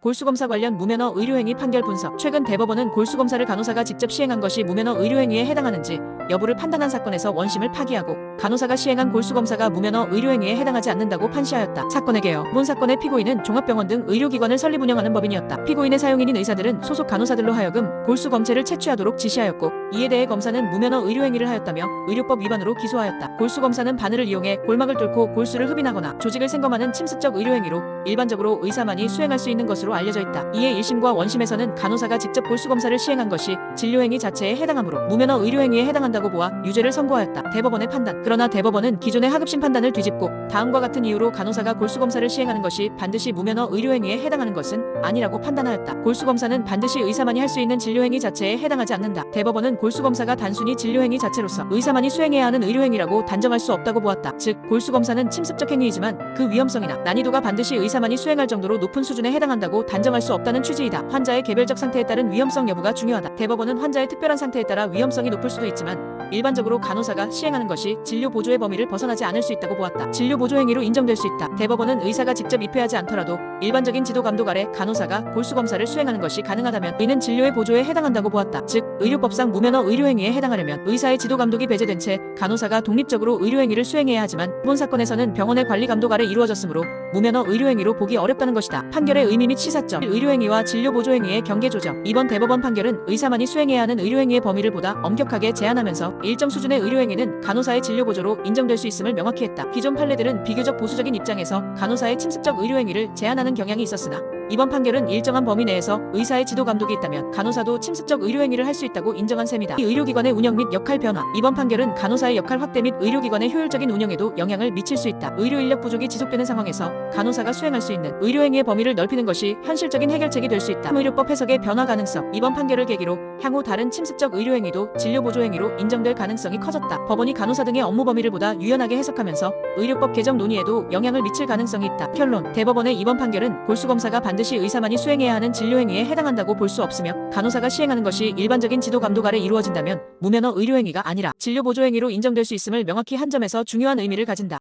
골수검사 관련 무면허 의료행위 판결 분석. 최근 대법원은 골수검사를 간호사가 직접 시행한 것이 무면허 의료행위에 해당하는지 여부를 판단한 사건에서 원심을 파기하고 간호사가 시행한 골수검사가 무면허 의료행위에 해당하지 않는다고 판시하였다. 사건의 개요. 본 사건의 피고인은 종합병원 등 의료기관을 설립 운영하는 법인이었다. 피고인의 사용인인 의사들은 소속 간호사들로 하여금 골수검체를 채취하도록 지시하였고 이에 대해 검사는 무면허 의료행위를 하였다며 의료법 위반으로 기소하였다. 골수검사는 바늘을 이용해 골막을 뚫고 골수를 흡인하거나 조직을 생검하는 침습적 의료행위로 일반적으로 의사만이 수행할 수 있는 것으로 알려져 있다. 이에 1심과 원심에서는 간호사가 직접 골수검사를 시행한 것이 진료행위 자체에 해당하므로 무면허 의료행위에 해당한다고 보아 유죄를 선고하였다. 대법원의 판단. 그러나 대법원은 기존의 하급심 판단을 뒤집고 다음과 같은 이유로 간호사가 골수검사를 시행하는 것이 반드시 무면허 의료행위에 해당하는 것은 아니라고 판단하였다. 골수검사는 반드시 의사만이 할 수 있는 진료행위 자체에 해당하지 않는다. 대법원은 골수검사가 단순히 진료행위 자체로서 의사만이 수행해야 하는 의료행위라고 단정할 수 없다고 보았다. 즉 골수검사는 침습적 행위이지만 그 위험성이나 난이도가 반드시 의사만이 수행할 정도로 높은 수준에 해당한다고 단정할 수 없다는 취지이다. 환자의 개별적 상태에 따른 위험성 여부가 중요하다. 대법원은 환자의 특별한 상태에 따라 위험성이 높을 수도 있지만 일반적으로 간호사가 시행하는 것이 진료보조의 범위를 벗어나지 않을 수 있다고 보았다. 진료보조 행위로 인정될 수 있다. 대법원은 의사가 직접 입회하지 않더라도 일반적인 지도 감독 아래 간호사가 골수검사를 수행하는 것이 가능하다면 이는 진료의 보조에 해당한다고 보았다. 즉 의료법상 무면허 의료행위에 해당하려면 의사의 지도 감독이 배제된 채 간호사가 독립적으로 의료행위를 수행해야 하지만 이번 사건에서는 병원의 관리 감독 아래 이루어졌으므로 무면허 의료행위로 보기 어렵다는 것이다. 판결의 의미 및 시사점. 의료행위와 진료보조행위의 경계 조정. 이번 대법원 판결은 의사만이 수행해야 하는 의료행위의 범위를 보다 엄격하게 제한하면서 일정 수준의 의료행위는 간호사의 진료보조로 인정될 수 있음을 명확히 했다. 기존 판례들은 비교적 보수적인 입장에서 간호사의 침습적 의료행위를 제한하는 경향이 있었으나 이번 판결은 일정한 범위 내에서 의사의 지도 감독이 있다면 간호사도 침습적 의료행위를 할 수 있다고 인정한 셈이다. 이 의료기관의 운영 및 역할 변화. 이번 판결은 간호사의 역할 확대 및 의료기관의 효율적인 운영에도 영향을 미칠 수 있다. 의료 인력 부족이 지속되는 상황에서 간호사가 수행할 수 있는 의료행위의 범위를 넓히는 것이 현실적인 해결책이 될 수 있다. 의료법 해석의 변화 가능성. 이번 판결을 계기로 향후 다른 침습적 의료행위도 진료보조행위로 인정될 가능성이 커졌다. 법원이 간호사 등의 업무 범위를 보다 유연하게 해석하면서 의료법 개정 논의에도 영향을 미칠 가능성이 있다. 결론. 대법원의 이번 판결은 골수검사가 반드시 의사만이 수행해야 하는 진료행위에 해당한다고 볼 수 없으며 간호사가 시행하는 것이 일반적인 지도 감독 아래 이루어진다면 무면허 의료행위가 아니라 진료보조행위로 인정될 수 있음을 명확히 한 점에서 중요한 의미를 가진다.